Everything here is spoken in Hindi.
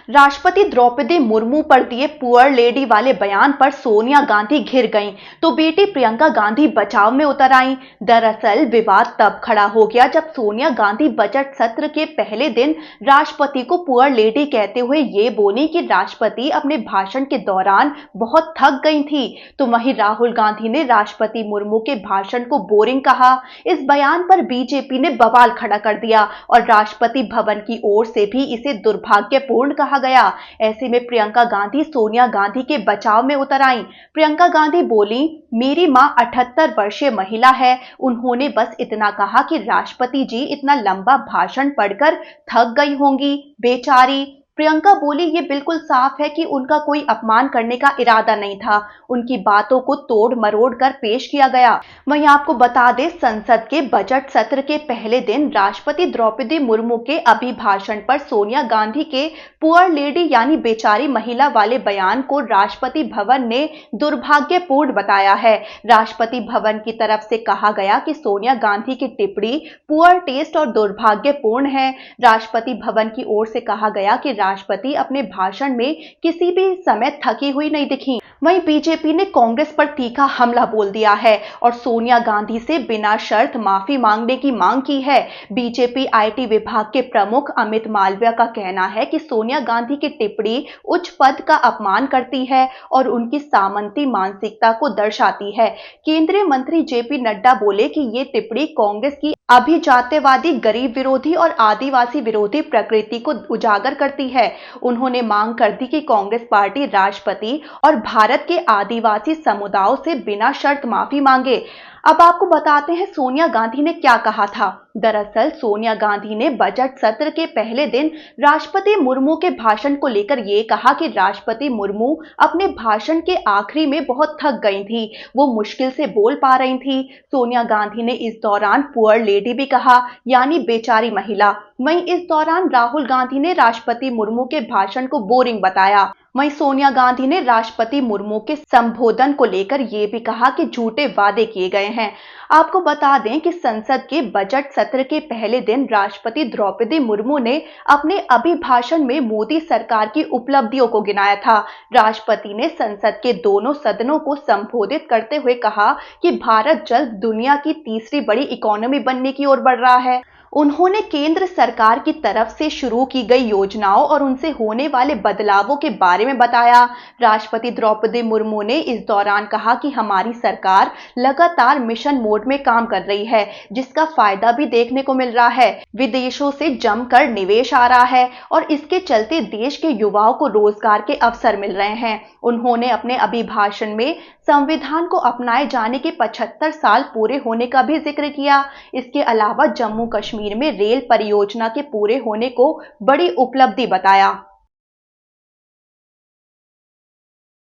राष्ट्रपति द्रौपदी मुर्मू पर दिए पुअर लेडी वाले बयान पर सोनिया गांधी घिर गईं, तो बेटी प्रियंका गांधी बचाव में उतर आईं। दरअसल विवाद तब खड़ा हो गया जब सोनिया गांधी बजट सत्र के पहले दिन राष्ट्रपति को पुअर लेडी कहते हुए ये बोली कि राष्ट्रपति अपने भाषण के दौरान बहुत थक गई थी। तो वहीं राहुल गांधी ने राष्ट्रपति मुर्मू के भाषण को बोरिंग कहा। इस बयान पर बीजेपी ने बवाल खड़ा कर दिया और राष्ट्रपति भवन की ओर से भी इसे दुर्भाग्यपूर्ण कहा गया। ऐसे में प्रियंका गांधी सोनिया गांधी के बचाव में उतर आईं। प्रियंका गांधी बोली, मेरी मां 78 वर्षीय महिला है। उन्होंने बस इतना कहा कि राष्ट्रपति जी इतना लंबा भाषण पढ़कर थक गई होंगी, बेचारी। प्रियंका बोली, ये बिल्कुल साफ है कि उनका कोई अपमान करने का इरादा नहीं था। उनकी बातों को तोड़ मरोड़ कर पेश किया गया। वहीं आपको बता दें, संसद के बजट सत्र के पहले दिन राष्ट्रपति द्रौपदी मुर्मू के अभिभाषण पर सोनिया गांधी के पुअर लेडी यानी बेचारी महिला वाले बयान को राष्ट्रपति भवन ने दुर्भाग्यपूर्ण बताया है। राष्ट्रपति भवन की तरफ से कहा गया कि सोनिया गांधी की टिप्पणी पुअर टेस्ट और दुर्भाग्यपूर्ण है। राष्ट्रपति भवन की ओर से कहा गया कि राष्ट्रपति अपने भाषण में किसी भी समय थकी हुई नहीं दिखी। वहीं बीजेपी ने कांग्रेस पर तीखा हमला बोल दिया है और सोनिया गांधी से बिना शर्त माफी मांगने की मांग की है। बीजेपी आईटी विभाग के प्रमुख अमित मालविया का कहना है कि सोनिया गांधी की टिप्पणी उच्च पद का अपमान करती है और उनकी सामंती मानसिकता को दर्शाती है। केंद्रीय मंत्री जेपी नड्डा बोले कि ये टिप्पणी कांग्रेस की अभिजात्यवादी, गरीब विरोधी और आदिवासी विरोधी प्रकृति को उजागर करती है। उन्होंने मांग कर दी कि कांग्रेस पार्टी राष्ट्रपति और भारत के आदिवासी समुदायों से बिना शर्त माफी मांगे। अब आपको बताते हैं सोनिया गांधी ने क्या कहा था। दरअसल सोनिया गांधी ने बजट सत्र के पहले दिन राष्ट्रपति मुर्मू के भाषण को लेकर ये कहा कि राष्ट्रपति मुर्मू अपने भाषण के आखिरी में बहुत थक गई थी, वो मुश्किल से बोल पा रही थी। सोनिया गांधी ने इस दौरान पुअर लेडी भी कहा, यानी बेचारी महिला। वहीं इस दौरान राहुल गांधी ने राष्ट्रपति मुर्मू के भाषण को बोरिंग बताया। वहीं सोनिया गांधी ने राष्ट्रपति मुर्मू के संबोधन को लेकर यह भी कहा कि झूठे वादे किए गए हैं। आपको बता दें कि संसद के बजट सत्र के पहले दिन राष्ट्रपति द्रौपदी मुर्मू ने अपने अभिभाषण में मोदी सरकार की उपलब्धियों को गिनाया था। राष्ट्रपति ने संसद के दोनों सदनों को संबोधित करते हुए कहा कि भारत जल्द दुनिया की तीसरी बड़ी इकोनॉमी बनने की ओर बढ़ रहा है। उन्होंने केंद्र सरकार की तरफ से शुरू की गई योजनाओं और उनसे होने वाले बदलावों के बारे में बताया। राष्ट्रपति द्रौपदी मुर्मू ने इस दौरान कहा कि हमारी सरकार लगातार मिशन मोड में काम कर रही है, जिसका फायदा भी देखने को मिल रहा है। विदेशों से जमकर निवेश आ रहा है और इसके चलते देश के युवाओं को रोजगार के अवसर मिल रहे हैं। उन्होंने अपने अभिभाषण में संविधान को अपनाए जाने के 75 साल पूरे होने का भी जिक्र किया। इसके अलावा जम्मू कश्मीर में रेल परियोजना के पूरे होने को बड़ी उपलब्धि बताया।